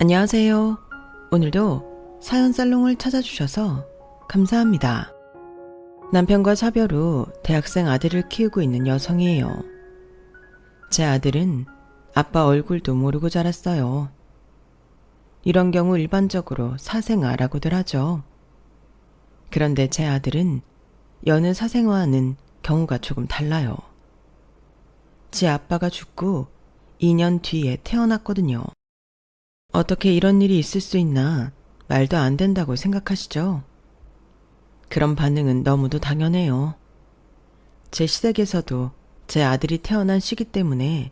안녕하세요. 오늘도 사연 살롱을 찾아주셔서 감사합니다. 남편과 사별 후 대학생 아들을 키우고 있는 여성이에요. 제 아들은 아빠 얼굴도 모르고 자랐어요. 이런 경우 일반적으로 사생아라고들 하죠. 그런데 제 아들은 여느 사생아와는 경우가 조금 달라요. 제 아빠가 죽고 2년 뒤에 태어났거든요. 어떻게 이런 일이 있을 수 있나 말도 안 된다고 생각하시죠? 그런 반응은 너무도 당연해요. 제 시댁에서도 제 아들이 태어난 시기 때문에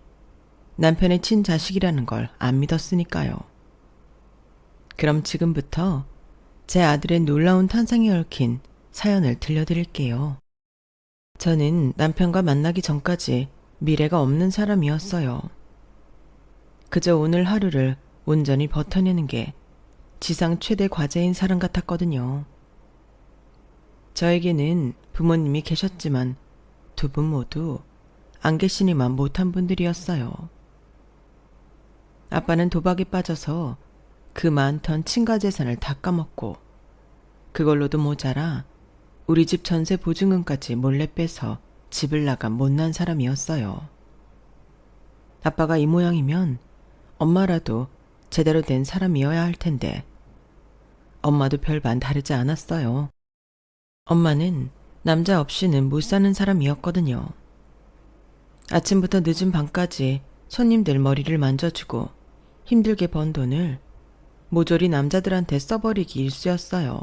남편의 친자식이라는 걸 안 믿었으니까요. 그럼 지금부터 제 아들의 놀라운 탄생에 얽힌 사연을 들려드릴게요. 저는 남편과 만나기 전까지 미래가 없는 사람이었어요. 그저 오늘 하루를 온전히 버텨내는 게 지상 최대 과제인 사람 같았거든요. 저에게는 부모님이 계셨지만 두 분 모두 안 계시니만 못한 분들이었어요. 아빠는 도박에 빠져서 그 많던 친가 재산을 다 까먹고 그걸로도 모자라 우리 집 전세 보증금까지 몰래 빼서 집을 나간 못난 사람이었어요. 아빠가 이 모양이면 엄마라도 제대로 된 사람이어야 할 텐데 엄마도 별반 다르지 않았어요. 엄마는 남자 없이는 못 사는 사람이었거든요. 아침부터 늦은 밤까지 손님들 머리를 만져주고 힘들게 번 돈을 모조리 남자들한테 써버리기 일쑤였어요.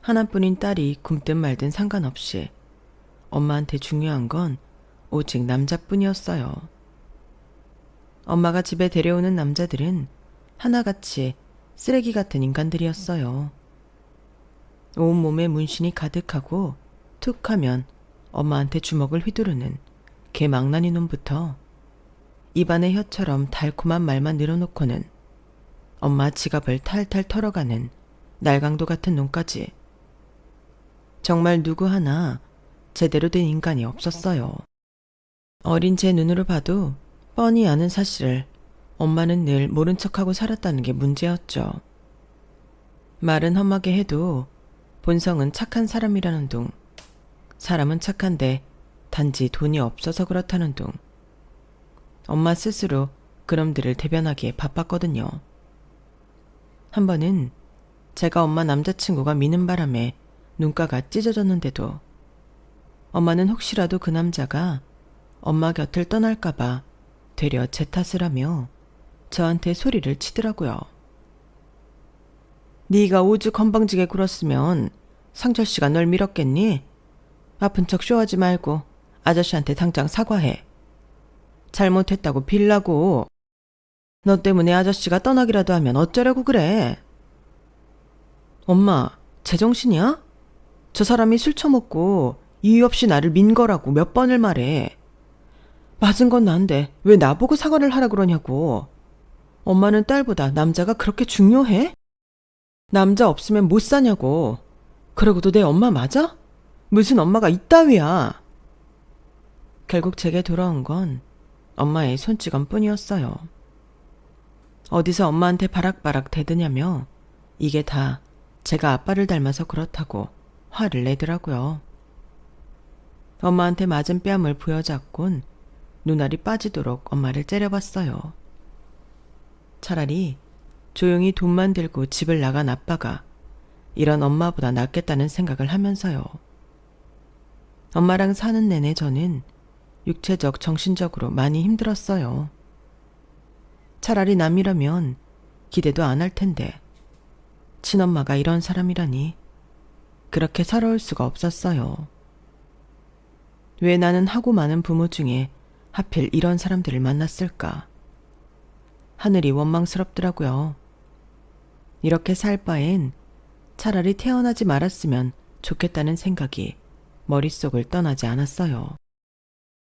하나뿐인 딸이 굶든 말든 상관없이 엄마한테 중요한 건 오직 남자뿐이었어요. 엄마가 집에 데려오는 남자들은 하나같이 쓰레기 같은 인간들이었어요. 온몸에 문신이 가득하고 툭 하면 엄마한테 주먹을 휘두르는 개망나니 놈부터 입안에 혀처럼 달콤한 말만 늘어놓고는 엄마 지갑을 탈탈 털어가는 날강도 같은 놈까지 정말 누구 하나 제대로 된 인간이 없었어요. 어린 제 눈으로 봐도 뻔히 아는 사실을 엄마는 늘 모른 척하고 살았다는 게 문제였죠. 말은 험하게 해도 본성은 착한 사람이라는 둥, 사람은 착한데 단지 돈이 없어서 그렇다는 둥. 엄마 스스로 그놈들을 대변하기에 바빴거든요. 한 번은 제가 엄마 남자친구가 미는 바람에 눈가가 찢어졌는데도 엄마는 혹시라도 그 남자가 엄마 곁을 떠날까봐 되려 제 탓을 하며 저한테 소리를 치더라고요. 네가 오죽 건방지게 굴었으면 상철씨가 널 밀었겠니? 아픈 척 쇼하지 말고 아저씨한테 당장 사과해. 잘못했다고 빌라고. 너 때문에 아저씨가 떠나기라도 하면 어쩌려고 그래? 엄마, 제정신이야? 저 사람이 술 처먹고 이유 없이 나를 민 거라고 몇 번을 말해. 맞은 건 난데 왜 나보고 사과를 하라 그러냐고. 엄마는 딸보다 남자가 그렇게 중요해? 남자 없으면 못 사냐고. 그러고도 내 엄마 맞아? 무슨 엄마가 이따위야. 결국 제게 돌아온 건 엄마의 손찌검 뿐이었어요. 어디서 엄마한테 바락바락 대드냐며 이게 다 제가 아빠를 닮아서 그렇다고 화를 내더라고요. 엄마한테 맞은 뺨을 부여잡곤 눈알이 빠지도록 엄마를 째려봤어요. 차라리 조용히 돈만 들고 집을 나간 아빠가 이런 엄마보다 낫겠다는 생각을 하면서요. 엄마랑 사는 내내 저는 육체적, 정신적으로 많이 힘들었어요. 차라리 남이라면 기대도 안 할 텐데 친엄마가 이런 사람이라니 그렇게 서러울 수가 없었어요. 왜 나는 하고 많은 부모 중에 하필 이런 사람들을 만났을까? 하늘이 원망스럽더라고요. 이렇게 살 바엔 차라리 태어나지 말았으면 좋겠다는 생각이 머릿속을 떠나지 않았어요.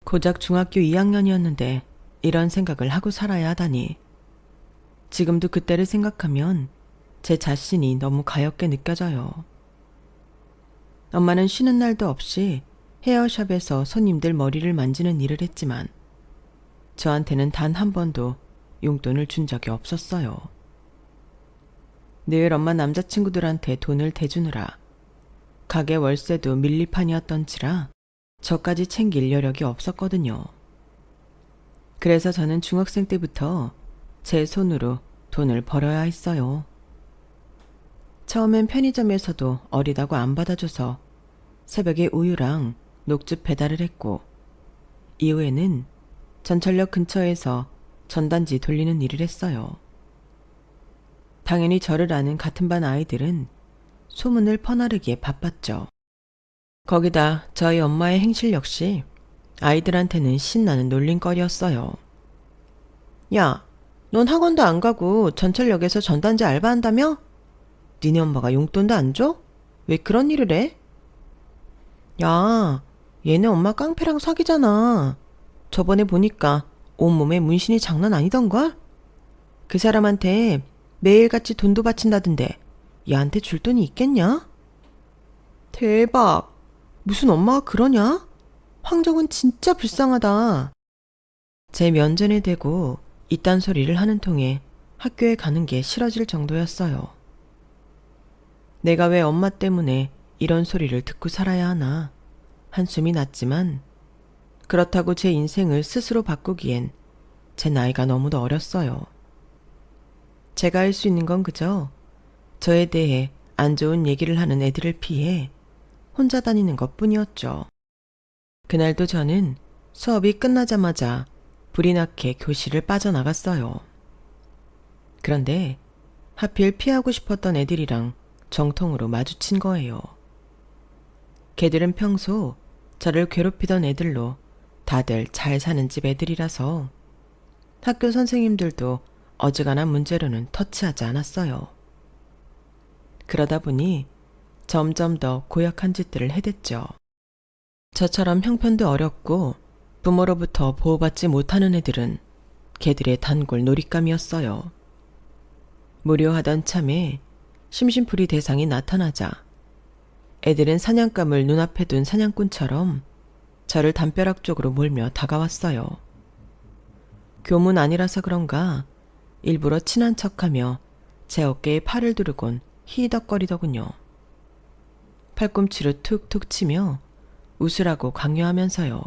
고작 중학교 2학년이었는데 이런 생각을 하고 살아야 하다니. 지금도 그때를 생각하면 제 자신이 너무 가엾게 느껴져요. 엄마는 쉬는 날도 없이 헤어샵에서 손님들 머리를 만지는 일을 했지만 저한테는 단 한 번도 용돈을 준 적이 없었어요. 늘 엄마 남자친구들한테 돈을 대주느라 가게 월세도 밀리판이었던지라 저까지 챙길 여력이 없었거든요. 그래서 저는 중학생 때부터 제 손으로 돈을 벌어야 했어요. 처음엔 편의점에서도 어리다고 안 받아줘서 새벽에 우유랑 녹즙 배달을 했고, 이후에는 전철역 근처에서 전단지 돌리는 일을 했어요. 당연히 저를 아는 같은 반 아이들은 소문을 퍼나르기에 바빴죠. 거기다 저희 엄마의 행실 역시 아이들한테는 신나는 놀림거리였어요. 야, 넌 학원도 안 가고 전철역에서 전단지 알바한다며? 니네 엄마가 용돈도 안 줘? 왜 그런 일을 해? 야, 얘네 엄마 깡패랑 사귀잖아. 저번에 보니까 온몸에 문신이 장난 아니던걸? 그 사람한테 매일같이 돈도 바친다던데 얘한테 줄 돈이 있겠냐? 대박! 무슨 엄마가 그러냐? 황정은 진짜 불쌍하다. 제 면전에 대고 이딴 소리를 하는 통에 학교에 가는 게 싫어질 정도였어요. 내가 왜 엄마 때문에 이런 소리를 듣고 살아야 하나 한숨이 났지만, 그렇다고 제 인생을 스스로 바꾸기엔 제 나이가 너무도 어렸어요. 제가 할 수 있는 건 그저 저에 대해 안 좋은 얘기를 하는 애들을 피해 혼자 다니는 것뿐이었죠. 그날도 저는 수업이 끝나자마자 불이 나게 교실을 빠져나갔어요. 그런데 하필 피하고 싶었던 애들이랑 정통으로 마주친 거예요. 걔들은 평소 저를 괴롭히던 애들로 다들 잘 사는 집 애들이라서 학교 선생님들도 어지간한 문제로는 터치하지 않았어요. 그러다 보니 점점 더 고약한 짓들을 해댔죠. 저처럼 형편도 어렵고 부모로부터 보호받지 못하는 애들은 걔들의 단골 놀잇감이었어요. 무료하던 참에 심심풀이 대상이 나타나자 애들은 사냥감을 눈앞에 둔 사냥꾼처럼 저를 담벼락 쪽으로 몰며 다가왔어요. 교문 아니라서 그런가 일부러 친한 척하며 제 어깨에 팔을 두르곤 히덕거리더군요. 팔꿈치로 툭툭 치며 웃으라고 강요하면서요.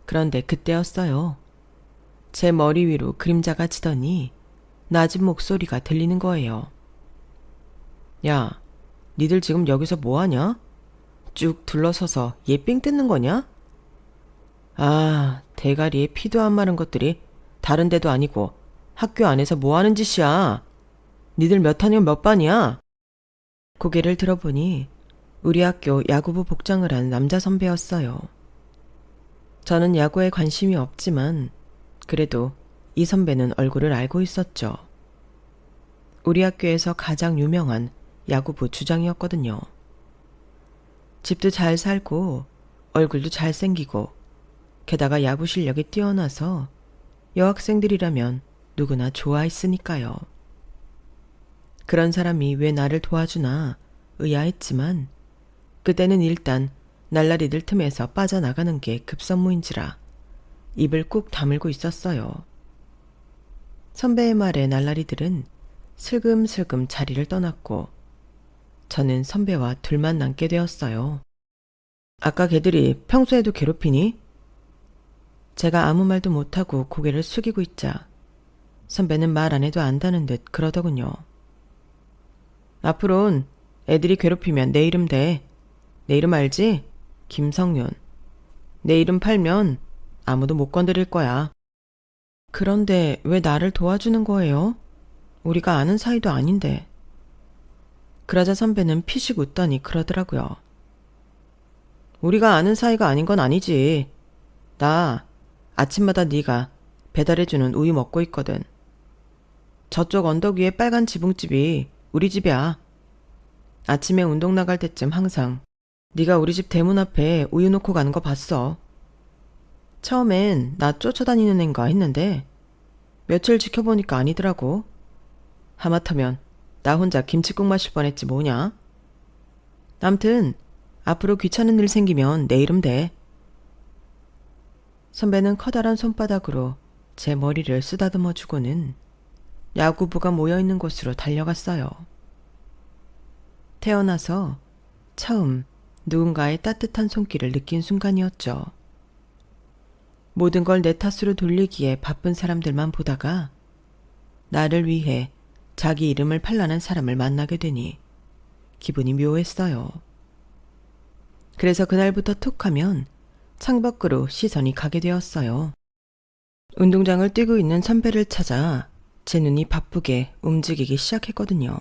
그런데 그때였어요. 제 머리 위로 그림자가 지더니 낮은 목소리가 들리는 거예요. 야, 니들 지금 여기서 뭐하냐? 쭉 둘러서서 얘 삥 뜯는 거냐? 아, 대가리에 피도 안 마른 것들이 다른 데도 아니고 학교 안에서 뭐하는 짓이야? 니들 몇 학년 몇 반이야? 고개를 들어보니 우리 학교 야구부 복장을 한 남자 선배였어요. 저는 야구에 관심이 없지만 그래도 이 선배는 얼굴을 알고 있었죠. 우리 학교에서 가장 유명한 야구부 주장이었거든요. 집도 잘 살고 얼굴도 잘생기고 게다가 야구 실력이 뛰어나서 여학생들이라면 누구나 좋아했으니까요. 그런 사람이 왜 나를 도와주나 의아했지만 그때는 일단 날라리들 틈에서 빠져나가는 게 급선무인지라 입을 꾹 다물고 있었어요. 선배의 말에 날라리들은 슬금슬금 자리를 떠났고 저는 선배와 둘만 남게 되었어요. 아까 걔들이 평소에도 괴롭히니? 제가 아무 말도 못하고 고개를 숙이고 있자 선배는 말 안 해도 안다는 듯 그러더군요. 앞으론 애들이 괴롭히면 내 이름 대. 내 이름 알지? 김성윤. 내 이름 팔면 아무도 못 건드릴 거야. 그런데 왜 나를 도와주는 거예요? 우리가 아는 사이도 아닌데. 그러자 선배는 피식 웃더니 그러더라고요. 우리가 아는 사이가 아닌 건 아니지. 나 아침마다 네가 배달해주는 우유 먹고 있거든. 저쪽 언덕 위에 빨간 지붕집이 우리 집이야. 아침에 운동 나갈 때쯤 항상 네가 우리 집 대문 앞에 우유 놓고 가는 거 봤어. 처음엔 나 쫓아다니는 앤가 했는데 며칠 지켜보니까 아니더라고. 하마터면 나 혼자 김치국 마실 뻔했지 뭐냐. 암튼 앞으로 귀찮은 일 생기면 내 이름 대. 선배는 커다란 손바닥으로 제 머리를 쓰다듬어 주고는 야구부가 모여있는 곳으로 달려갔어요. 태어나서 처음 누군가의 따뜻한 손길을 느낀 순간이었죠. 모든 걸 내 탓으로 돌리기에 바쁜 사람들만 보다가 나를 위해 자기 이름을 팔라는 사람을 만나게 되니 기분이 묘했어요. 그래서 그날부터 툭 하면 창밖으로 시선이 가게 되었어요. 운동장을 뛰고 있는 선배를 찾아 제 눈이 바쁘게 움직이기 시작했거든요.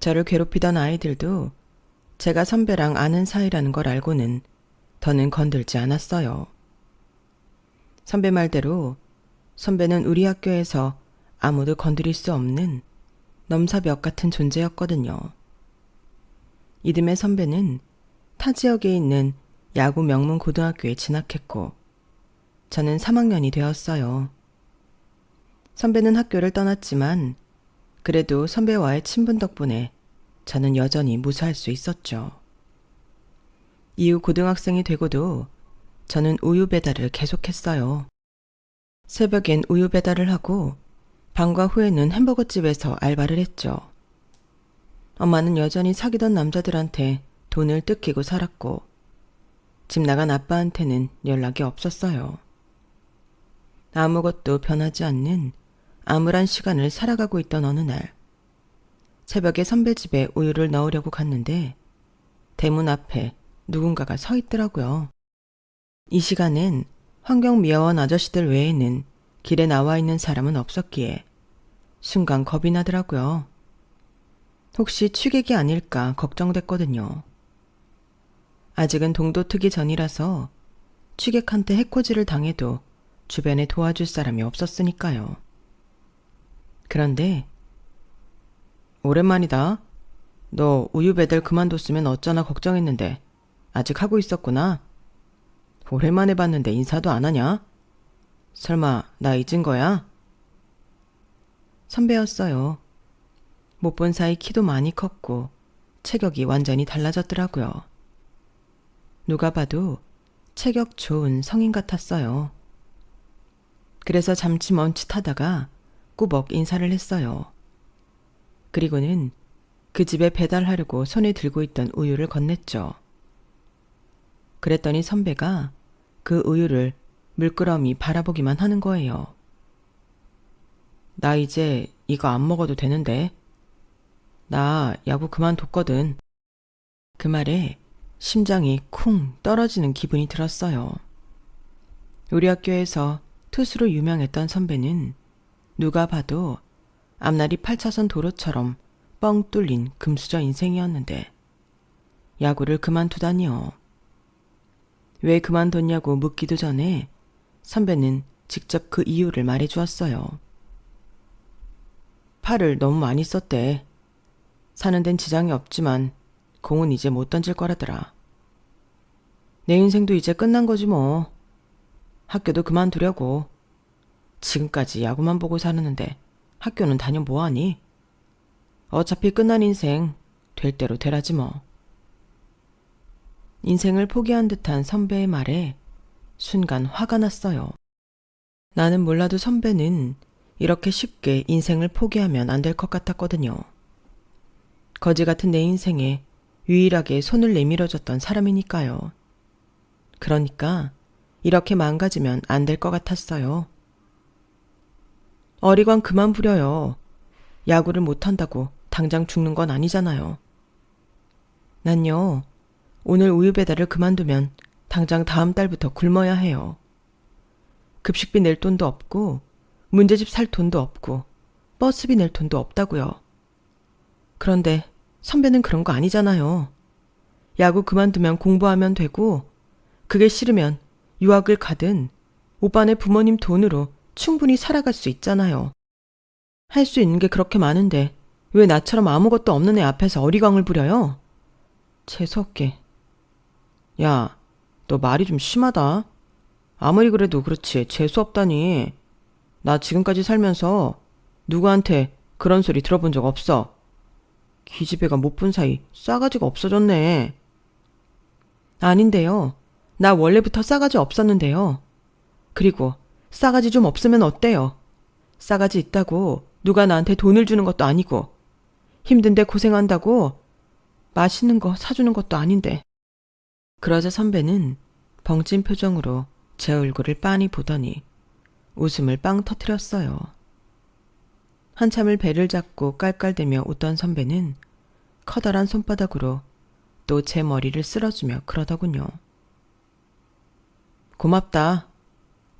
저를 괴롭히던 아이들도 제가 선배랑 아는 사이라는 걸 알고는 더는 건들지 않았어요. 선배 말대로 선배는 우리 학교에서 아무도 건드릴 수 없는 넘사벽 같은 존재였거든요. 이듬해 선배는 타 지역에 있는 야구 명문 고등학교에 진학했고 저는 3학년이 되었어요. 선배는 학교를 떠났지만 그래도 선배와의 친분 덕분에 저는 여전히 무사할 수 있었죠. 이후 고등학생이 되고도 저는 우유 배달을 계속했어요. 새벽엔 우유 배달을 하고 방과 후에는 햄버거집에서 알바를 했죠. 엄마는 여전히 사귀던 남자들한테 돈을 뜯기고 살았고 집 나간 아빠한테는 연락이 없었어요. 아무것도 변하지 않는 암울한 시간을 살아가고 있던 어느 날 새벽에 선배 집에 우유를 넣으려고 갔는데 대문 앞에 누군가가 서 있더라고요. 이 시간엔 환경미화원 아저씨들 외에는 길에 나와 있는 사람은 없었기에 순간 겁이 나더라고요. 혹시 취객이 아닐까 걱정됐거든요. 아직은 동도 트기 전이라서 취객한테 해코지를 당해도 주변에 도와줄 사람이 없었으니까요. 그런데 오랜만이다. 너 우유 배달 그만뒀으면 어쩌나 걱정했는데 아직 하고 있었구나. 오랜만에 봤는데 인사도 안 하냐? 설마 나 잊은 거야? 선배였어요. 못 본 사이 키도 많이 컸고 체격이 완전히 달라졌더라고요. 누가 봐도 체격 좋은 성인 같았어요. 그래서 잠시 멈칫하다가 꾸벅 인사를 했어요. 그리고는 그 집에 배달하려고 손에 들고 있던 우유를 건넸죠. 그랬더니 선배가 그 우유를 물끄러미 바라보기만 하는 거예요. 나 이제 이거 안 먹어도 되는데. 나 야구 그만뒀거든. 그 말에 심장이 쿵 떨어지는 기분이 들었어요. 우리 학교에서 투수로 유명했던 선배는 누가 봐도 앞날이 8차선 도로처럼 뻥 뚫린 금수저 인생이었는데 야구를 그만두다니요. 왜 그만뒀냐고 묻기도 전에 선배는 직접 그 이유를 말해주었어요. 팔을 너무 많이 썼대. 사는 데는 지장이 없지만 공은 이제 못 던질 거라더라. 내 인생도 이제 끝난 거지 뭐. 학교도 그만두려고. 지금까지 야구만 보고 살았는데 학교는 다녀 뭐하니? 어차피 끝난 인생 될 대로 되라지 뭐. 인생을 포기한 듯한 선배의 말에 순간 화가 났어요. 나는 몰라도 선배는 이렇게 쉽게 인생을 포기하면 안 될 것 같았거든요. 거지 같은 내 인생에 유일하게 손을 내밀어줬던 사람이니까요. 그러니까 이렇게 망가지면 안 될 것 같았어요. 어리광 그만 부려요. 야구를 못한다고 당장 죽는 건 아니잖아요. 난요, 오늘 우유 배달을 그만두면 당장 다음 달부터 굶어야 해요. 급식비 낼 돈도 없고 문제집 살 돈도 없고 버스비 낼 돈도 없다고요. 그런데 선배는 그런 거 아니잖아요. 야구 그만두면 공부하면 되고 그게 싫으면 유학을 가든 오빠네 부모님 돈으로 충분히 살아갈 수 있잖아요. 할 수 있는 게 그렇게 많은데 왜 나처럼 아무것도 없는 애 앞에서 어리광을 부려요? 재수없게. 야, 너 말이 좀 심하다. 아무리 그래도 그렇지 재수없다니. 나 지금까지 살면서 누구한테 그런 소리 들어본 적 없어. 기집애가 못 본 사이 싸가지가 없어졌네. 아닌데요. 나 원래부터 싸가지 없었는데요. 그리고 싸가지 좀 없으면 어때요? 싸가지 있다고 누가 나한테 돈을 주는 것도 아니고 힘든데 고생한다고 맛있는 거 사주는 것도 아닌데. 그러자 선배는 벙찐 표정으로 제 얼굴을 빤히 보더니 웃음을 빵 터뜨렸어요. 한참을 배를 잡고 깔깔대며 웃던 선배는 커다란 손바닥으로 또 제 머리를 쓸어주며 그러더군요. 고맙다.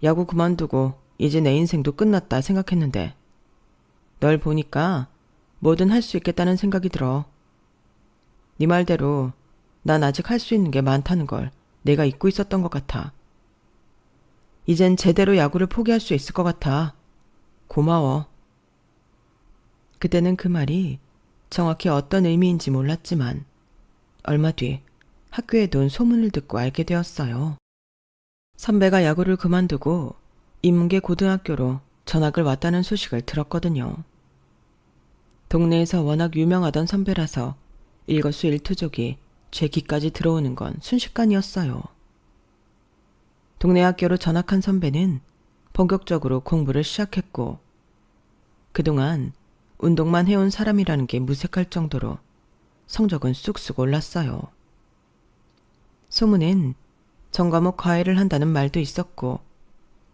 야구 그만두고 이제 내 인생도 끝났다 생각했는데 널 보니까 뭐든 할 수 있겠다는 생각이 들어. 네 말대로 난 아직 할 수 있는 게 많다는 걸 내가 잊고 있었던 것 같아. 이젠 제대로 야구를 포기할 수 있을 것 같아. 고마워. 그때는 그 말이 정확히 어떤 의미인지 몰랐지만 얼마 뒤 학교에도 온 소문을 듣고 알게 되었어요. 선배가 야구를 그만두고 인문계 고등학교로 전학을 왔다는 소식을 들었거든요. 동네에서 워낙 유명하던 선배라서 일거수일투족이 제 귀까지 들어오는 건 순식간이었어요. 동네 학교로 전학한 선배는 본격적으로 공부를 시작했고 그동안 운동만 해온 사람이라는 게 무색할 정도로 성적은 쑥쑥 올랐어요. 소문엔 전과목 과외를 한다는 말도 있었고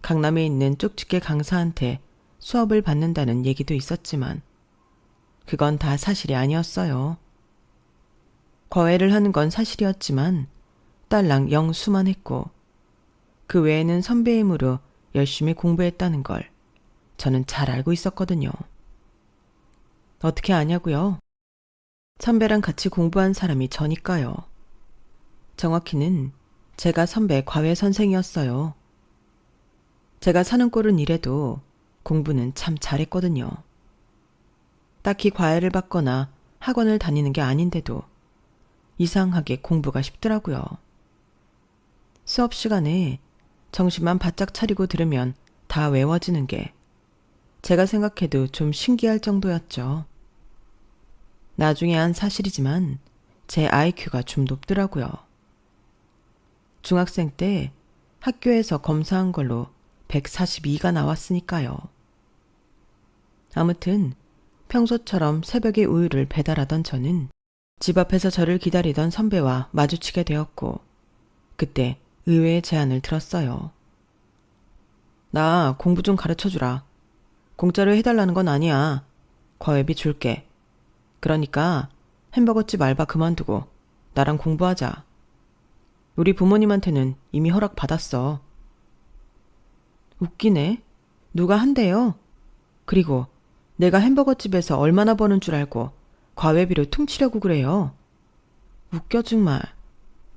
강남에 있는 쪽집게 강사한테 수업을 받는다는 얘기도 있었지만 그건 다 사실이 아니었어요. 과외를 하는 건 사실이었지만 딸랑 영수만했고 그 외에는 선배 힘으로 열심히 공부했다는 걸 저는 잘 알고 있었거든요. 어떻게 아냐고요? 선배랑 같이 공부한 사람이 저니까요. 정확히는 제가 선배 과외 선생이었어요. 제가 사는 꼴은 이래도 공부는 참 잘했거든요. 딱히 과외를 받거나 학원을 다니는 게 아닌데도 이상하게 공부가 쉽더라고요. 수업 시간에 정신만 바짝 차리고 들으면 다 외워지는 게 제가 생각해도 좀 신기할 정도였죠. 나중에 한 사실이지만 제 IQ가 좀 높더라고요. 중학생 때 학교에서 검사한 걸로 142가 나왔으니까요. 아무튼 평소처럼 새벽에 우유를 배달하던 저는 집 앞에서 저를 기다리던 선배와 마주치게 되었고 그때 의외의 제안을 들었어요. 나 공부 좀 가르쳐주라. 공짜로 해달라는 건 아니야. 과외비 줄게. 그러니까 햄버거집 알바 그만두고 나랑 공부하자. 우리 부모님한테는 이미 허락 받았어. 웃기네. 누가 한대요? 그리고 내가 햄버거집에서 얼마나 버는 줄 알고 과외비를 퉁치려고 그래요. 웃겨 정말.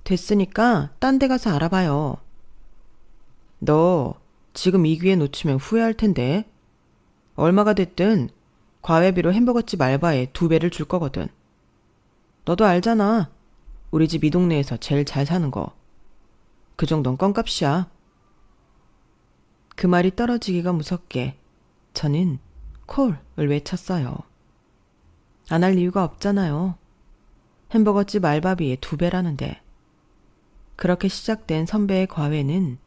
됐으니까 딴 데 가서 알아봐요. 너 지금 이 기회 놓치면 후회할 텐데. 얼마가 됐든 과외비로 햄버거집 알바에 2배를 줄 거거든. 너도 알잖아. 우리 집 이 동네에서 제일 잘 사는 거. 그 정도는 껌값이야. 그 말이 떨어지기가 무섭게 저는 콜을 외쳤어요. 안 할 이유가 없잖아요. 햄버거집 알바비의 2배라는데. 그렇게 시작된 선배의 과외는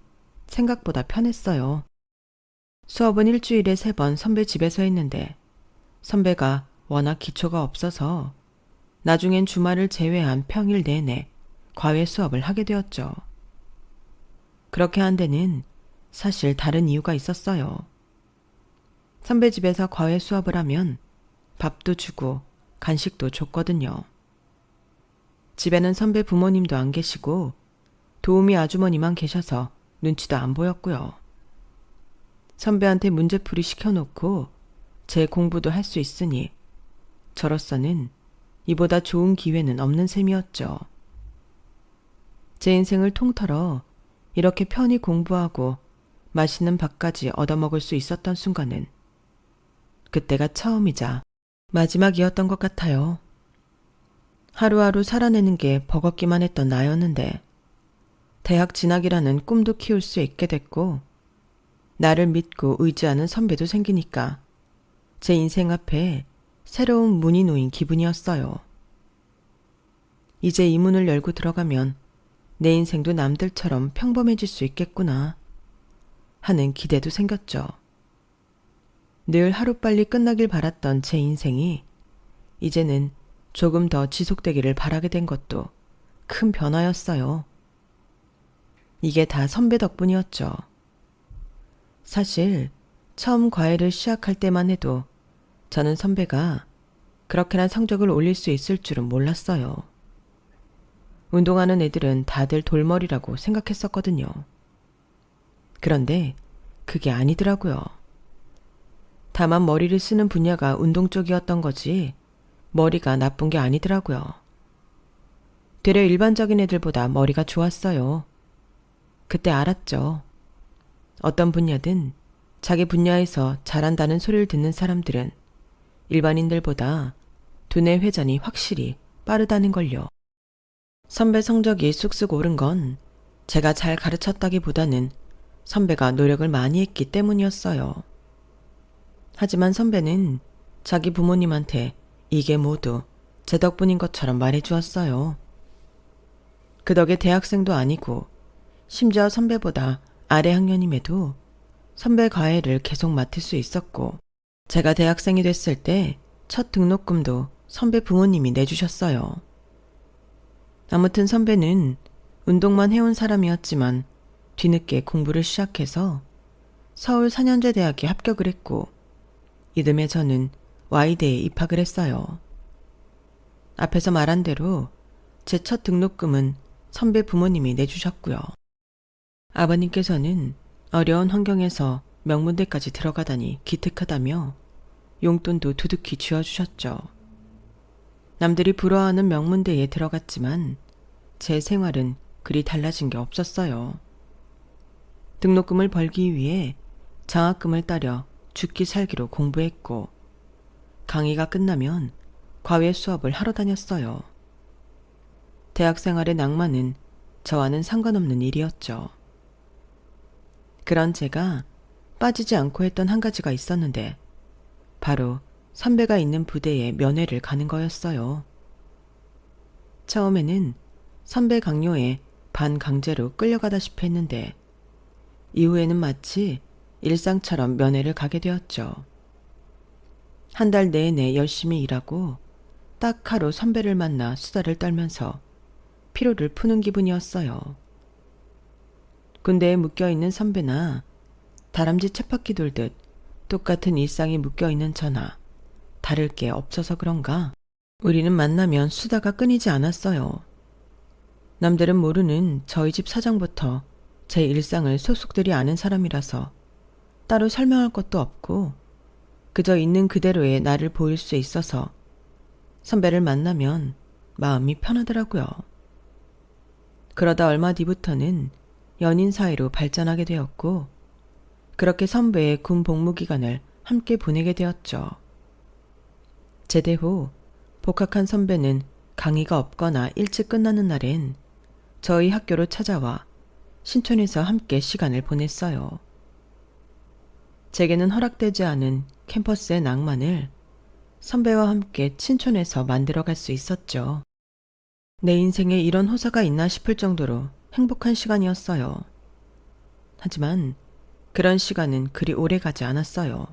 생각보다 편했어요. 수업은 일주일에 3번 선배 집에서 했는데 선배가 워낙 기초가 없어서 나중엔 주말을 제외한 평일 내내 과외 수업을 하게 되었죠. 그렇게 한 데는 사실 다른 이유가 있었어요. 선배 집에서 과외 수업을 하면 밥도 주고 간식도 줬거든요. 집에는 선배 부모님도 안 계시고 도우미 아주머니만 계셔서 눈치도 안 보였고요. 선배한테 문제풀이 시켜놓고 제 공부도 할 수 있으니 저로서는 이보다 좋은 기회는 없는 셈이었죠. 제 인생을 통틀어 이렇게 편히 공부하고 맛있는 밥까지 얻어먹을 수 있었던 순간은 그때가 처음이자 마지막이었던 것 같아요. 하루하루 살아내는 게 버겁기만 했던 나였는데 대학 진학이라는 꿈도 키울 수 있게 됐고 나를 믿고 의지하는 선배도 생기니까 제 인생 앞에 새로운 문이 놓인 기분이었어요. 이제 이 문을 열고 들어가면 내 인생도 남들처럼 평범해질 수 있겠구나. 하는 기대도 생겼죠. 늘 하루빨리 끝나길 바랐던 제 인생이 이제는 조금 더 지속되기를 바라게 된 것도 큰 변화였어요. 이게 다 선배 덕분이었죠. 사실 처음 과외를 시작할 때만 해도 저는 선배가 그렇게나 성적을 올릴 수 있을 줄은 몰랐어요. 운동하는 애들은 다들 돌머리라고 생각했었거든요. 그런데 그게 아니더라고요. 다만 머리를 쓰는 분야가 운동 쪽이었던 거지 머리가 나쁜 게 아니더라고요. 되려 일반적인 애들보다 머리가 좋았어요. 그때 알았죠. 어떤 분야든 자기 분야에서 잘한다는 소리를 듣는 사람들은 일반인들보다 두뇌 회전이 확실히 빠르다는 걸요. 선배 성적이 쑥쑥 오른 건 제가 잘 가르쳤다기보다는 선배가 노력을 많이 했기 때문이었어요. 하지만 선배는 자기 부모님한테 이게 모두 제 덕분인 것처럼 말해주었어요. 그 덕에 대학생도 아니고 심지어 선배보다 아래 학년임에도 선배 과외를 계속 맡을 수 있었고 제가 대학생이 됐을 때 첫 등록금도 선배 부모님이 내주셨어요. 아무튼 선배는 운동만 해온 사람이었지만 뒤늦게 공부를 시작해서 서울 4년제 대학에 합격을 했고 이듬해 저는 Y대에 입학을 했어요. 앞에서 말한 대로 제 첫 등록금은 선배 부모님이 내주셨고요. 아버님께서는 어려운 환경에서 명문대까지 들어가다니 기특하다며 용돈도 두둑히 쥐어주셨죠. 남들이 부러워하는 명문대에 들어갔지만 제 생활은 그리 달라진 게 없었어요. 등록금을 벌기 위해 장학금을 따려 죽기 살기로 공부했고 강의가 끝나면 과외 수업을 하러 다녔어요. 대학 생활의 낭만은 저와는 상관없는 일이었죠. 그런 제가 빠지지 않고 했던 한 가지가 있었는데 바로 선배가 있는 부대에 면회를 가는 거였어요. 처음에는 선배 강요에 반강제로 끌려가다시피 했는데 이후에는 마치 일상처럼 면회를 가게 되었죠. 한 달 내내 열심히 일하고 딱 하루 선배를 만나 수다를 떨면서 피로를 푸는 기분이었어요. 군대에 묶여있는 선배나 다람쥐 쳇바퀴 돌듯 똑같은 일상이 묶여있는 저나 다를 게 없어서 그런가 우리는 만나면 수다가 끊이지 않았어요. 남들은 모르는 저희 집 사정부터 제 일상을 속속들이 아는 사람이라서 따로 설명할 것도 없고 그저 있는 그대로의 나를 보일 수 있어서 선배를 만나면 마음이 편하더라고요. 그러다 얼마 뒤부터는 연인 사이로 발전하게 되었고 그렇게 선배의 군 복무 기간을 함께 보내게 되었죠. 제대 후 복학한 선배는 강의가 없거나 일찍 끝나는 날엔 저희 학교로 찾아와 신촌에서 함께 시간을 보냈어요. 제게는 허락되지 않은 캠퍼스의 낭만을 선배와 함께 친촌에서 만들어갈 수 있었죠. 내 인생에 이런 호사가 있나 싶을 정도로 행복한 시간이었어요. 하지만 그런 시간은 그리 오래 가지 않았어요.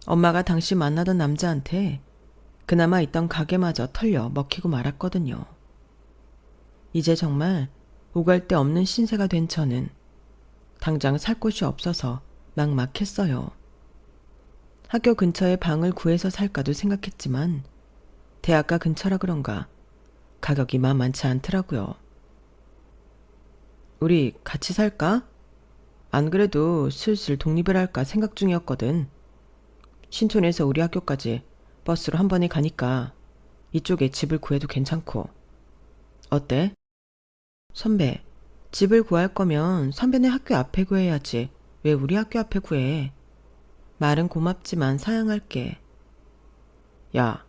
엄마가 당시 만나던 남자한테 그나마 있던 가게마저 털려 먹히고 말았거든요. 이제 정말 오갈 데 없는 신세가 된 저는 당장 살 곳이 없어서 막막했어요. 학교 근처에 방을 구해서 살까도 생각했지만 대학가 근처라 그런가 가격이 만만치 않더라고요. 우리 같이 살까? 안 그래도 슬슬 독립을 할까 생각 중이었거든. 신촌에서 우리 학교까지 버스로 한 번에 가니까 이쪽에 집을 구해도 괜찮고. 어때? 선배, 집을 구할 거면 선배네 학교 앞에 구해야지. 왜 우리 학교 앞에 구해? 말은 고맙지만 사양할게. 야,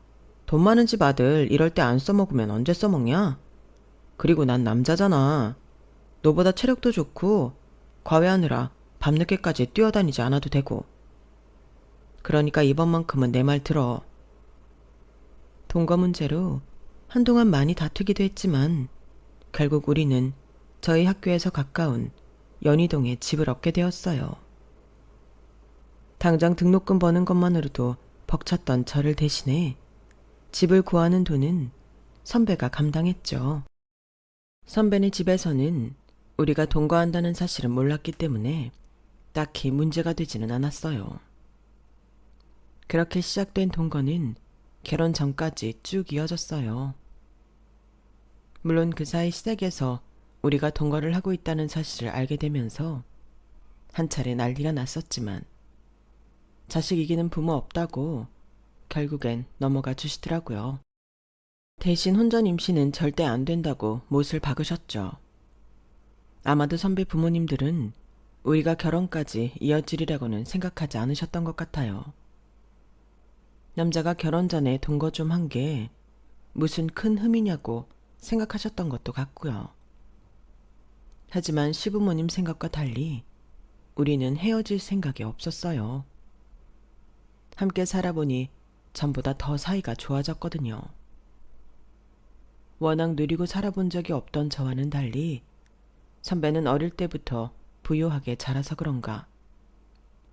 돈 많은 집 아들 이럴 때 안 써먹으면 언제 써먹냐? 그리고 난 남자잖아. 너보다 체력도 좋고 과외하느라 밤늦게까지 뛰어다니지 않아도 되고. 그러니까 이번만큼은 내 말 들어. 동거 문제로 한동안 많이 다투기도 했지만 결국 우리는 저희 학교에서 가까운 연희동에 집을 얻게 되었어요. 당장 등록금 버는 것만으로도 벅찼던 저를 대신해 집을 구하는 돈은 선배가 감당했죠. 선배네 집에서는 우리가 동거한다는 사실은 몰랐기 때문에 딱히 문제가 되지는 않았어요. 그렇게 시작된 동거는 결혼 전까지 쭉 이어졌어요. 물론 그 사이 시댁에서 우리가 동거를 하고 있다는 사실을 알게 되면서 한 차례 난리가 났었지만 자식 이기는 부모 없다고 결국엔 넘어가 주시더라고요. 대신 혼전 임신은 절대 안 된다고 못을 박으셨죠. 아마도 선배 부모님들은 우리가 결혼까지 이어지리라고는 생각하지 않으셨던 것 같아요. 남자가 결혼 전에 동거 좀 한 게 무슨 큰 흠이냐고 생각하셨던 것도 같고요. 하지만 시부모님 생각과 달리 우리는 헤어질 생각이 없었어요. 함께 살아보니 전보다 더 사이가 좋아졌거든요. 워낙 누리고 살아본 적이 없던 저와는 달리 선배는 어릴 때부터 부유하게 자라서 그런가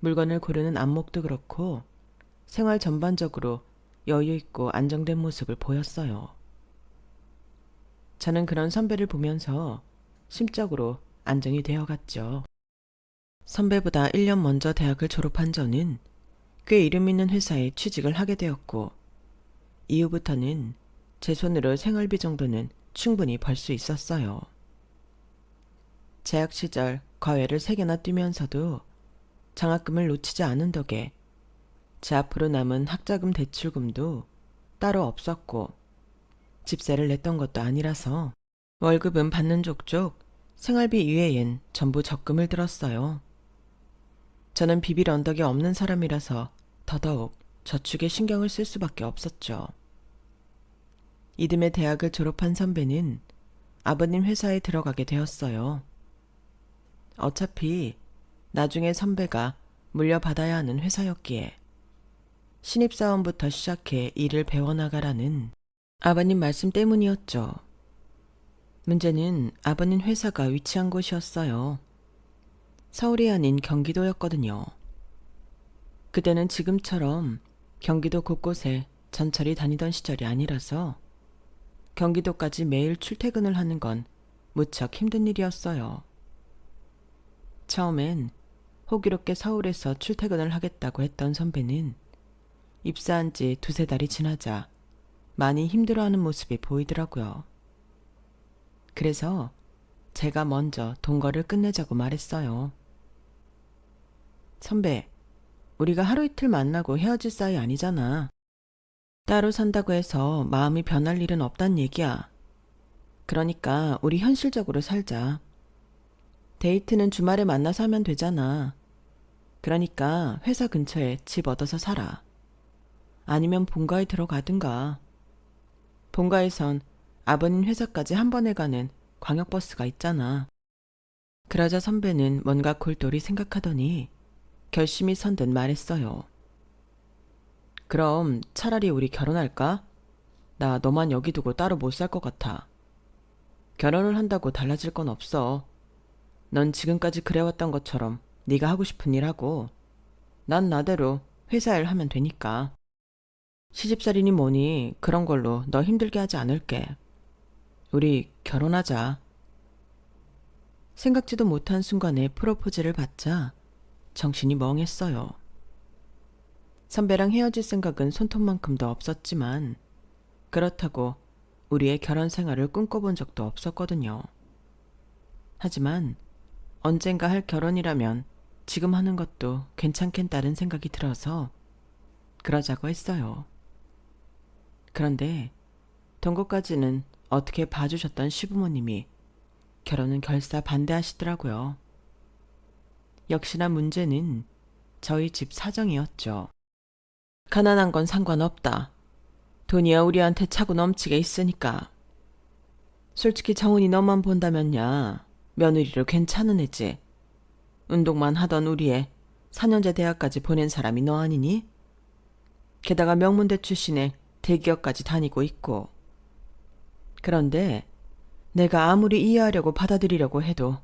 물건을 고르는 안목도 그렇고 생활 전반적으로 여유 있고 안정된 모습을 보였어요. 저는 그런 선배를 보면서 심적으로 안정이 되어갔죠. 선배보다 1년 먼저 대학을 졸업한 저는 꽤 이름 있는 회사에 취직을 하게 되었고 이후부터는 제 손으로 생활비 정도는 충분히 벌 수 있었어요. 재학 시절 과외를 3개나 뛰면서도 장학금을 놓치지 않은 덕에 제 앞으로 남은 학자금 대출금도 따로 없었고 집세를 냈던 것도 아니라서 월급은 받는 족족 생활비 이외엔 전부 적금을 들었어요. 저는 비빌 언덕이 없는 사람이라서 더더욱 저축에 신경을 쓸 수밖에 없었죠. 이듬해 대학을 졸업한 선배는 아버님 회사에 들어가게 되었어요. 어차피 나중에 선배가 물려받아야 하는 회사였기에 신입사원부터 시작해 일을 배워나가라는 아버님 말씀 때문이었죠. 문제는 아버님 회사가 위치한 곳이었어요. 서울이 아닌 경기도였거든요. 그때는 지금처럼 경기도 곳곳에 전철이 다니던 시절이 아니라서 경기도까지 매일 출퇴근을 하는 건 무척 힘든 일이었어요. 처음엔 호기롭게 서울에서 출퇴근을 하겠다고 했던 선배는 입사한 지 2~3달이 지나자 많이 힘들어하는 모습이 보이더라고요. 그래서 제가 먼저 동거를 끝내자고 말했어요. 선배, 우리가 하루 이틀 만나고 헤어질 사이 아니잖아. 따로 산다고 해서 마음이 변할 일은 없단 얘기야. 그러니까 우리 현실적으로 살자. 데이트는 주말에 만나서 하면 되잖아. 그러니까 회사 근처에 집 얻어서 살아. 아니면 본가에 들어가든가. 본가에선 아버님 회사까지 한 번에 가는 광역버스가 있잖아. 그러자 선배는 뭔가 골똘히 생각하더니 결심이 선 듯 말했어요. 그럼 차라리 우리 결혼할까? 나 너만 여기 두고 따로 못 살 것 같아. 결혼을 한다고 달라질 건 없어. 넌 지금까지 그래왔던 것처럼 네가 하고 싶은 일 하고 난 나대로 회사 일 하면 되니까. 시집살이니 뭐니 그런 걸로 너 힘들게 하지 않을게. 우리 결혼하자. 생각지도 못한 순간에 프로포즈를 받자 정신이 멍했어요. 선배랑 헤어질 생각은 손톱만큼도 없었지만 그렇다고 우리의 결혼 생활을 꿈꿔본 적도 없었거든요. 하지만 언젠가 할 결혼이라면 지금 하는 것도 괜찮겠다는 생각이 들어서 그러자고 했어요. 그런데 동거까지는 어떻게 봐주셨던 시부모님이 결혼은 결사 반대하시더라고요. 역시나 문제는 저희 집 사정이었죠. 가난한 건 상관없다. 돈이야 우리한테 차고 넘치게 있으니까. 솔직히 정훈이 너만 본다면야 며느리로 괜찮은 애지. 운동만 하던 우리애 4년제 대학까지 보낸 사람이 너 아니니? 게다가 명문대 출신에 대기업까지 다니고 있고. 그런데 내가 아무리 이해하려고 받아들이려고 해도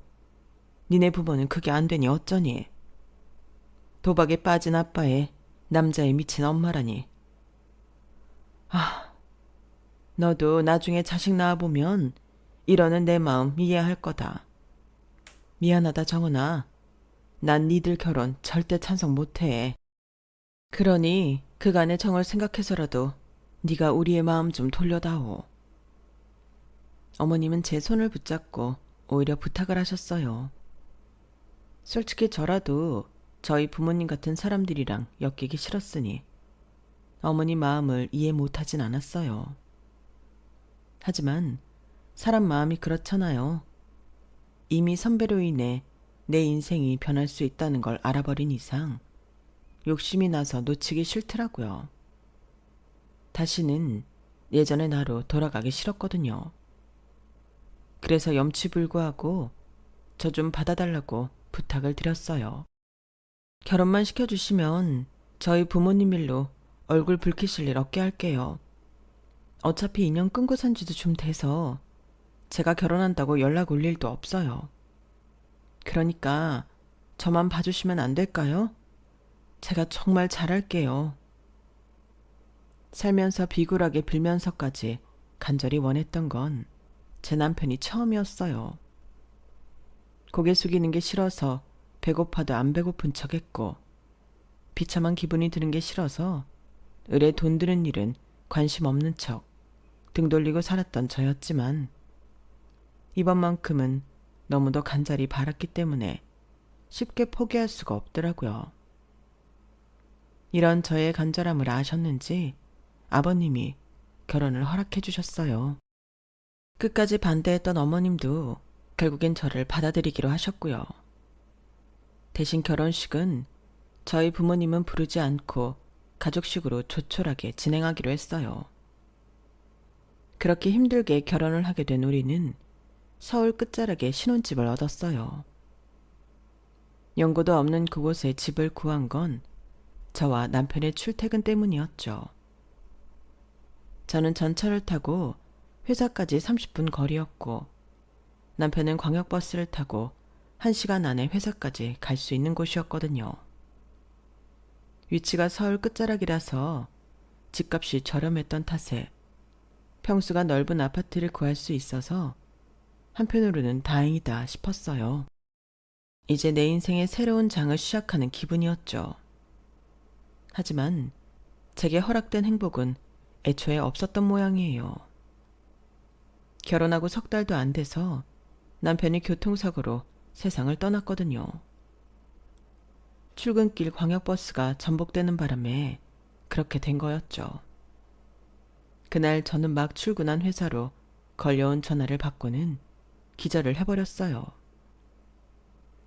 니네 부모는 그게 안 되니 어쩌니? 도박에 빠진 아빠에 남자에 미친 엄마라니. 아, 너도 나중에 자식 낳아보면 이러는 내 마음 이해할 거다. 미안하다 정은아. 난 니들 결혼 절대 찬성 못해. 그러니 그간의 정을 생각해서라도 네가 우리의 마음 좀 돌려다오. 어머님은 제 손을 붙잡고 오히려 부탁을 하셨어요. 솔직히 저라도 저희 부모님 같은 사람들이랑 엮이기 싫었으니 어머니 마음을 이해 못하진 않았어요. 하지만 사람 마음이 그렇잖아요. 이미 선배로 인해 내 인생이 변할 수 있다는 걸 알아버린 이상 욕심이 나서 놓치기 싫더라고요. 다시는 예전의 나로 돌아가기 싫었거든요. 그래서 염치불구하고 저 좀 받아달라고 부탁을 드렸어요. 결혼만 시켜주시면 저희 부모님 일로 얼굴 붉히실 일 없게 할게요. 어차피 인연 끊고 산 지도 좀 돼서 제가 결혼한다고 연락 올 일도 없어요. 그러니까 저만 봐주시면 안 될까요? 제가 정말 잘할게요. 살면서 비굴하게 빌면서까지 간절히 원했던 건 제 남편이 처음이었어요. 고개 숙이는 게 싫어서 배고파도 안 배고픈 척했고 비참한 기분이 드는 게 싫어서 을에 돈 드는 일은 관심 없는 척 등 돌리고 살았던 저였지만 이번만큼은 너무도 간절히 바랐기 때문에 쉽게 포기할 수가 없더라고요. 이런 저의 간절함을 아셨는지 아버님이 결혼을 허락해 주셨어요. 끝까지 반대했던 어머님도 결국엔 저를 받아들이기로 하셨고요. 대신 결혼식은 저희 부모님은 부르지 않고 가족식으로 조촐하게 진행하기로 했어요. 그렇게 힘들게 결혼을 하게 된 우리는 서울 끝자락에 신혼집을 얻었어요. 연고도 없는 그곳에 집을 구한 건 저와 남편의 출퇴근 때문이었죠. 저는 전철을 타고 회사까지 30분 거리였고 남편은 광역버스를 타고 1시간 안에 회사까지 갈 수 있는 곳이었거든요. 위치가 서울 끝자락이라서 집값이 저렴했던 탓에 평수가 넓은 아파트를 구할 수 있어서 한편으로는 다행이다 싶었어요. 이제 내 인생의 새로운 장을 시작하는 기분이었죠. 하지만 제게 허락된 행복은 애초에 없었던 모양이에요. 결혼하고 석 달도 안 돼서 남편이 교통사고로 세상을 떠났거든요. 출근길 광역버스가 전복되는 바람에 그렇게 된 거였죠. 그날 저는 막 출근한 회사로 걸려온 전화를 받고는 기절을 해버렸어요.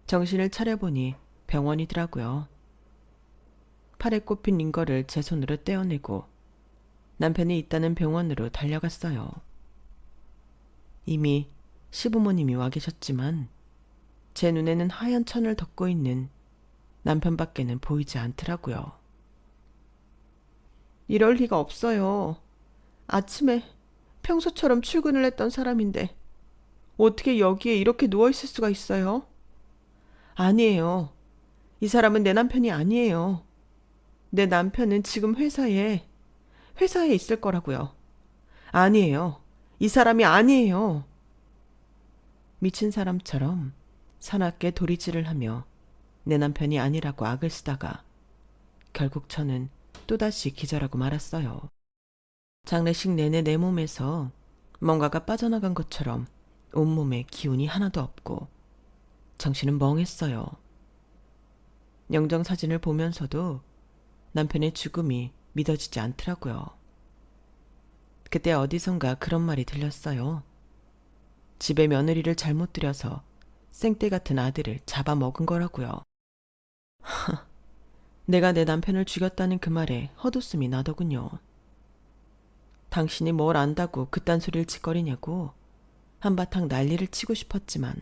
정신을 차려보니 병원이더라고요. 팔에 꼽힌 링거를 제 손으로 떼어내고 남편이 있다는 병원으로 달려갔어요. 이미 시부모님이 와 계셨지만 제 눈에는 하얀 천을 덮고 있는 남편밖에는 보이지 않더라고요. 이럴 리가 없어요. 아침에 평소처럼 출근을 했던 사람인데 어떻게 여기에 이렇게 누워있을 수가 있어요? 아니에요. 이 사람은 내 남편이 아니에요. 내 남편은 지금 회사에 있을 거라고요. 아니에요. 이 사람이 아니에요. 미친 사람처럼 사납게 도리질을 하며 내 남편이 아니라고 악을 쓰다가 결국 저는 또다시 기절하고 말았어요. 장례식 내내 내 몸에서 뭔가가 빠져나간 것처럼 온몸에 기운이 하나도 없고 정신은 멍했어요. 영정사진을 보면서도 남편의 죽음이 믿어지지 않더라고요. 그때 어디선가 그런 말이 들렸어요. 집에 며느리를 잘못 들여서 생떼 같은 아들을 잡아먹은 거라고요. 내가 내 남편을 죽였다는 그 말에 헛웃음이 나더군요. 당신이 뭘 안다고 그딴 소리를 짓거리냐고 한바탕 난리를 치고 싶었지만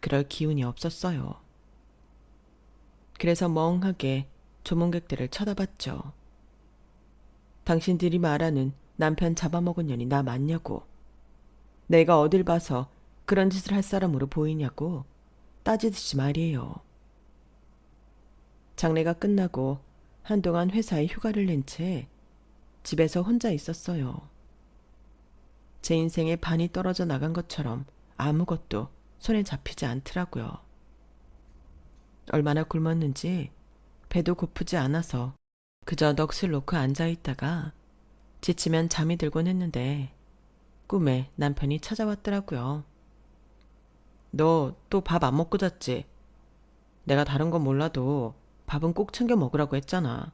그럴 기운이 없었어요. 그래서 멍하게 조문객들을 쳐다봤죠. 당신들이 말하는 남편 잡아먹은 년이 나 맞냐고. 내가 어딜 봐서 그런 짓을 할 사람으로 보이냐고 따지듯이 말이에요. 장례가 끝나고 한동안 회사에 휴가를 낸 채 집에서 혼자 있었어요. 제 인생의 반이 떨어져 나간 것처럼 아무것도 손에 잡히지 않더라고요. 얼마나 굶었는지 배도 고프지 않아서 그저 넋을 놓고 앉아있다가 지치면 잠이 들곤 했는데 꿈에 남편이 찾아왔더라고요. 너 또 밥 안 먹고 잤지? 내가 다른 건 몰라도 밥은 꼭 챙겨 먹으라고 했잖아.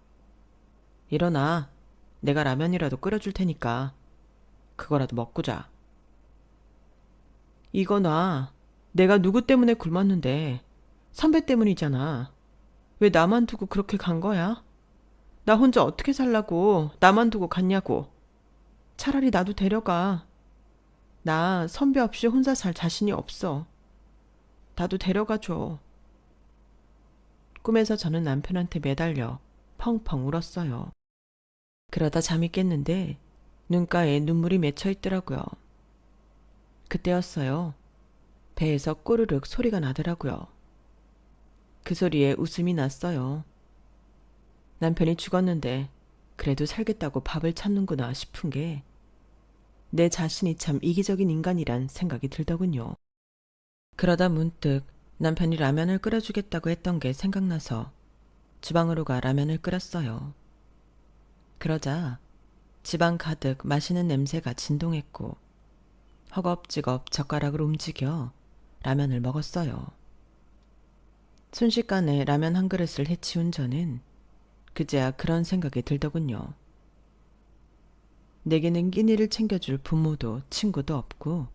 일어나. 내가 라면이라도 끓여줄 테니까 그거라도 먹고 자. 이거 놔. 내가 누구 때문에 굶었는데 선배 때문이잖아. 왜 나만 두고 그렇게 간 거야? 나 혼자 어떻게 살라고 나만 두고 갔냐고. 차라리 나도 데려가. 나 선배 없이 혼자 살 자신이 없어. 나도 데려가 줘. 꿈에서 저는 남편한테 매달려 펑펑 울었어요. 그러다 잠이 깼는데 눈가에 눈물이 맺혀 있더라고요. 그때였어요. 배에서 꼬르륵 소리가 나더라고요. 그 소리에 웃음이 났어요. 남편이 죽었는데 그래도 살겠다고 밥을 찾는구나 싶은 게 내 자신이 참 이기적인 인간이란 생각이 들더군요. 그러다 문득 남편이 라면을 끓여주겠다고 했던 게 생각나서 주방으로 가 라면을 끓였어요. 그러자 집안 가득 맛있는 냄새가 진동했고 허겁지겁 젓가락을 움직여 라면을 먹었어요. 순식간에 라면 한 그릇을 해치운 저는 그제야 그런 생각이 들더군요. 내게는 끼니를 챙겨줄 부모도 친구도 없고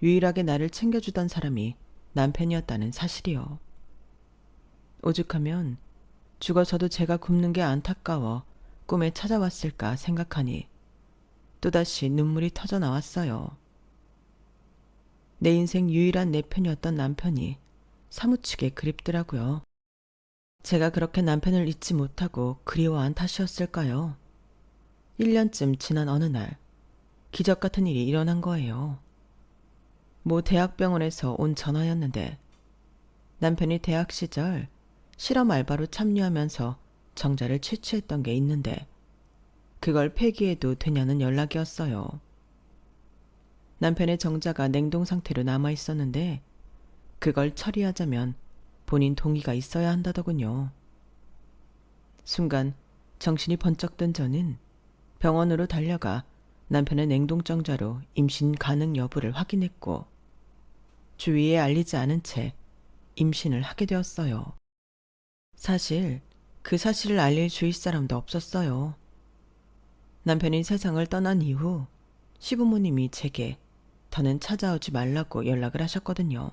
유일하게 나를 챙겨주던 사람이 남편이었다는 사실이요. 오죽하면 죽어서도 제가 굶는 게 안타까워 꿈에 찾아왔을까 생각하니 또다시 눈물이 터져 나왔어요. 내 인생 유일한 내 편이었던 남편이 사무치게 그립더라고요. 제가 그렇게 남편을 잊지 못하고 그리워한 탓이었을까요? 1년쯤 지난 어느 날 기적 같은 일이 일어난 거예요. 모 대학병원에서 온 전화였는데 남편이 대학 시절 실험 알바로 참여하면서 정자를 채취했던 게 있는데 그걸 폐기해도 되냐는 연락이었어요. 남편의 정자가 냉동 상태로 남아 있었는데 그걸 처리하자면 본인 동의가 있어야 한다더군요. 순간 정신이 번쩍 든 저는 병원으로 달려가 남편의 냉동정자로 임신 가능 여부를 확인했고 주위에 알리지 않은 채 임신을 하게 되었어요. 사실 그 사실을 알릴 주위 사람도 없었어요. 남편이 세상을 떠난 이후 시부모님이 제게 더는 찾아오지 말라고 연락을 하셨거든요.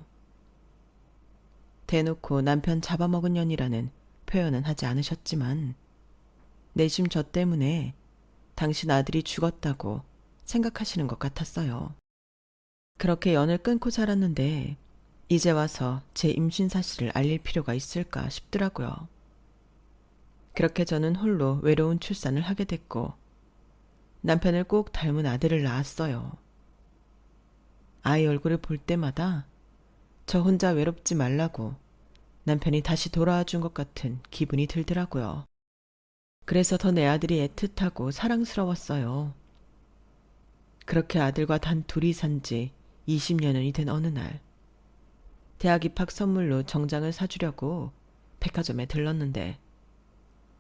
대놓고 남편 잡아먹은 년이라는 표현은 하지 않으셨지만 내심 저 때문에 당신 아들이 죽었다고 생각하시는 것 같았어요. 그렇게 연을 끊고 살았는데 이제 와서 제 임신 사실을 알릴 필요가 있을까 싶더라고요. 그렇게 저는 홀로 외로운 출산을 하게 됐고 남편을 꼭 닮은 아들을 낳았어요. 아이 얼굴을 볼 때마다 저 혼자 외롭지 말라고 남편이 다시 돌아와 준 것 같은 기분이 들더라고요. 그래서 더 내 아들이 애틋하고 사랑스러웠어요. 그렇게 아들과 단 둘이 산 지 20년이 된 어느 날 대학 입학 선물로 정장을 사주려고 백화점에 들렀는데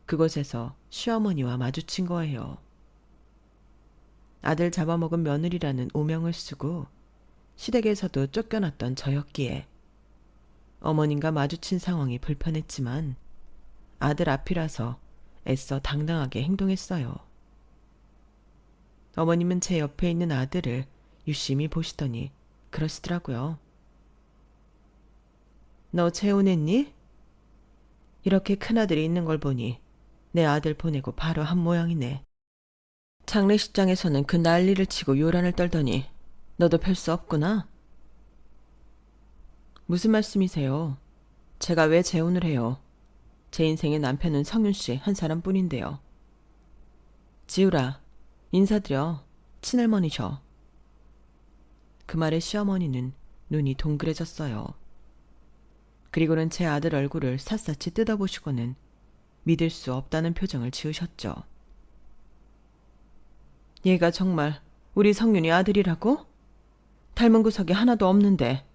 그곳에서 시어머니와 마주친 거예요. 아들 잡아먹은 며느리라는 오명을 쓰고 시댁에서도 쫓겨났던 저였기에 어머님과 마주친 상황이 불편했지만 아들 앞이라서 애써 당당하게 행동했어요. 어머님은 제 옆에 있는 아들을 유심히 보시더니 그러시더라고요. 너 재혼했니? 이렇게 큰아들이 있는 걸 보니 내 아들 보내고 바로 한 모양이네. 장례식장에서는 그 난리를 치고 요란을 떨더니 너도 별 수 없구나. 무슨 말씀이세요? 제가 왜 재혼을 해요? 제 인생의 남편은 성윤씨 한 사람뿐인데요. 지우라, 인사드려. 친할머니셔. 그 말에 시어머니는 눈이 동그래졌어요. 그리고는 제 아들 얼굴을 샅샅이 뜯어보시고는 믿을 수 없다는 표정을 지으셨죠. 얘가 정말 우리 성윤이 아들이라고? 닮은 구석이 하나도 없는데.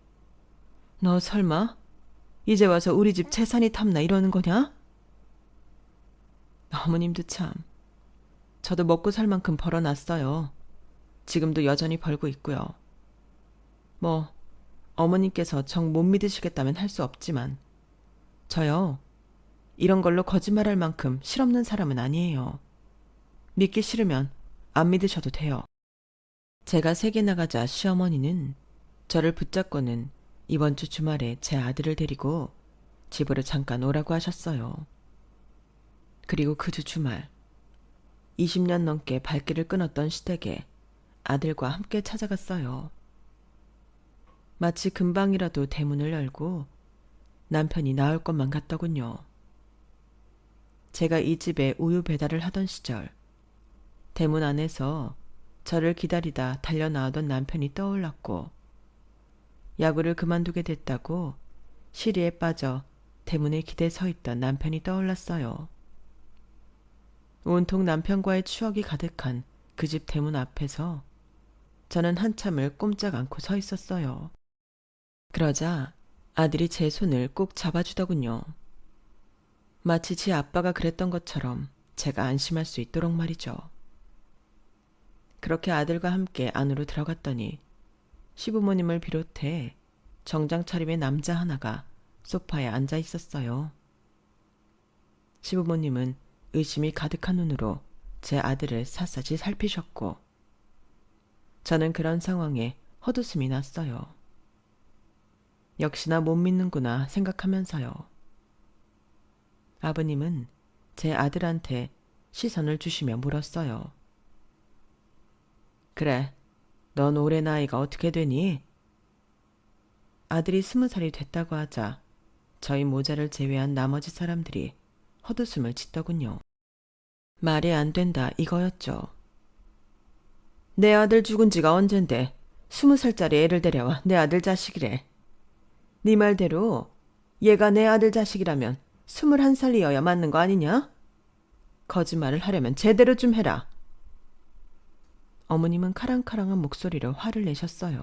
너 설마 이제 와서 우리 집 재산이 탐나 이러는 거냐? 어머님도 참. 저도 먹고 살 만큼 벌어놨어요. 지금도 여전히 벌고 있고요. 뭐 어머님께서 정 못 믿으시겠다면 할 수 없지만 저요, 이런 걸로 거짓말할 만큼 실없는 사람은 아니에요. 믿기 싫으면 안 믿으셔도 돼요. 제가 세계 나가자 시어머니는 저를 붙잡고는 이번 주 주말에 제 아들을 데리고 집으로 잠깐 오라고 하셨어요. 그리고 그 주 주말 20년 넘게 발길을 끊었던 시댁에 아들과 함께 찾아갔어요. 마치 금방이라도 대문을 열고 남편이 나올 것만 같더군요. 제가 이 집에 우유 배달을 하던 시절 대문 안에서 저를 기다리다 달려나오던 남편이 떠올랐고, 야구를 그만두게 됐다고 시리에 빠져 대문에 기대 서 있던 남편이 떠올랐어요. 온통 남편과의 추억이 가득한 그 집 대문 앞에서 저는 한참을 꼼짝 않고 서 있었어요. 그러자 아들이 제 손을 꼭 잡아주더군요. 마치 지 아빠가 그랬던 것처럼 제가 안심할 수 있도록 말이죠. 그렇게 아들과 함께 안으로 들어갔더니 시부모님을 비롯해 정장 차림의 남자 하나가 소파에 앉아 있었어요. 시부모님은 의심이 가득한 눈으로 제 아들을 샅샅이 살피셨고, 저는 그런 상황에 헛웃음이 났어요. 역시나 못 믿는구나 생각하면서요. 아버님은 제 아들한테 시선을 주시며 물었어요. 그래, 넌 올해 나이가 어떻게 되니? 아들이 20살이 됐다고 하자 저희 모자를 제외한 나머지 사람들이 헛웃음을 짓더군요. 말이 안 된다 이거였죠. 내 아들 죽은 지가 언젠데 20살짜리 애를 데려와 내 아들 자식이래. 네 말대로 얘가 내 아들 자식이라면 21살이어야 맞는 거 아니냐? 거짓말을 하려면 제대로 좀 해라. 어머님은 카랑카랑한 목소리로 화를 내셨어요.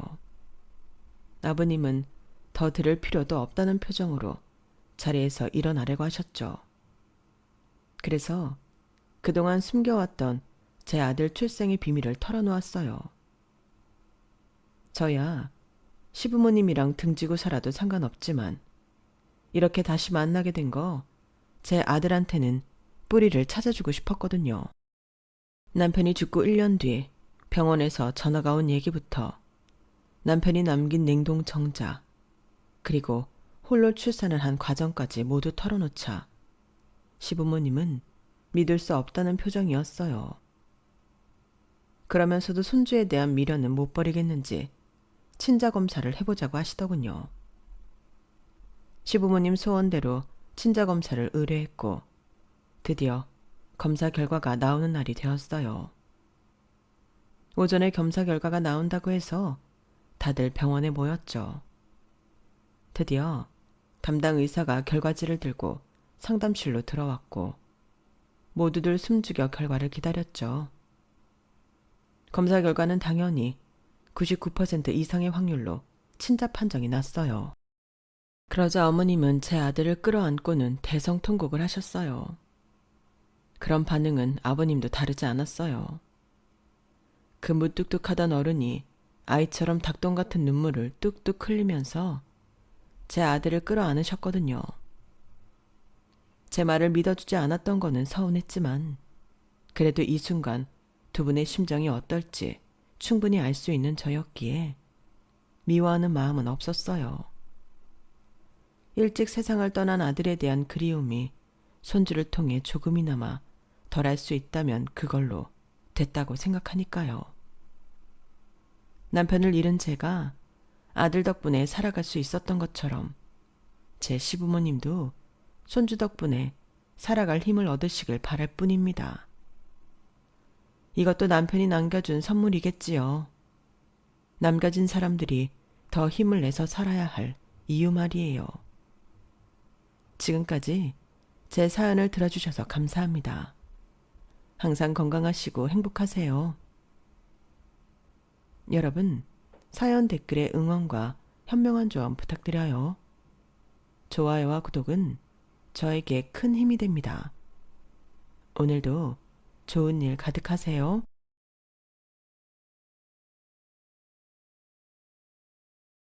아버님은 더 들을 필요도 없다는 표정으로 자리에서 일어나려고 하셨죠. 그래서 그동안 숨겨왔던 제 아들 출생의 비밀을 털어놓았어요. 저야 시부모님이랑 등지고 살아도 상관없지만 이렇게 다시 만나게 된 거 제 아들한테는 뿌리를 찾아주고 싶었거든요. 남편이 죽고 1년 뒤 병원에서 전화가 온 얘기부터 남편이 남긴 냉동 정자, 그리고 홀로 출산을 한 과정까지 모두 털어놓자 시부모님은 믿을 수 없다는 표정이었어요. 그러면서도 손주에 대한 미련은 못 버리겠는지 친자 검사를 해보자고 하시더군요. 시부모님 소원대로 친자 검사를 의뢰했고 드디어 검사 결과가 나오는 날이 되었어요. 오전에 검사 결과가 나온다고 해서 다들 병원에 모였죠. 드디어 담당 의사가 결과지를 들고 상담실로 들어왔고 모두들 숨죽여 결과를 기다렸죠. 검사 결과는 당연히 99% 이상의 확률로 친자 판정이 났어요. 그러자 어머님은 제 아들을 끌어안고는 대성통곡을 하셨어요. 그런 반응은 아버님도 다르지 않았어요. 그 무뚝뚝하던 어른이 아이처럼 닭똥 같은 눈물을 뚝뚝 흘리면서 제 아들을 끌어안으셨거든요. 제 말을 믿어주지 않았던 거는 서운했지만 그래도 이 순간 두 분의 심정이 어떨지 충분히 알 수 있는 저였기에 미워하는 마음은 없었어요. 일찍 세상을 떠난 아들에 대한 그리움이 손주를 통해 조금이나마 덜할 수 있다면 그걸로 됐다고 생각하니까요. 남편을 잃은 제가 아들 덕분에 살아갈 수 있었던 것처럼 제 시부모님도 손주 덕분에 살아갈 힘을 얻으시길 바랄 뿐입니다. 이것도 남편이 남겨준 선물이겠지요. 남겨진 사람들이 더 힘을 내서 살아야 할 이유 말이에요. 지금까지 제 사연을 들어주셔서 감사합니다. 항상 건강하시고 행복하세요. 여러분, 사연 댓글에 응원과 현명한 조언 부탁드려요. 좋아요와 구독은 저에게 큰 힘이 됩니다. 오늘도 좋은 일 가득하세요.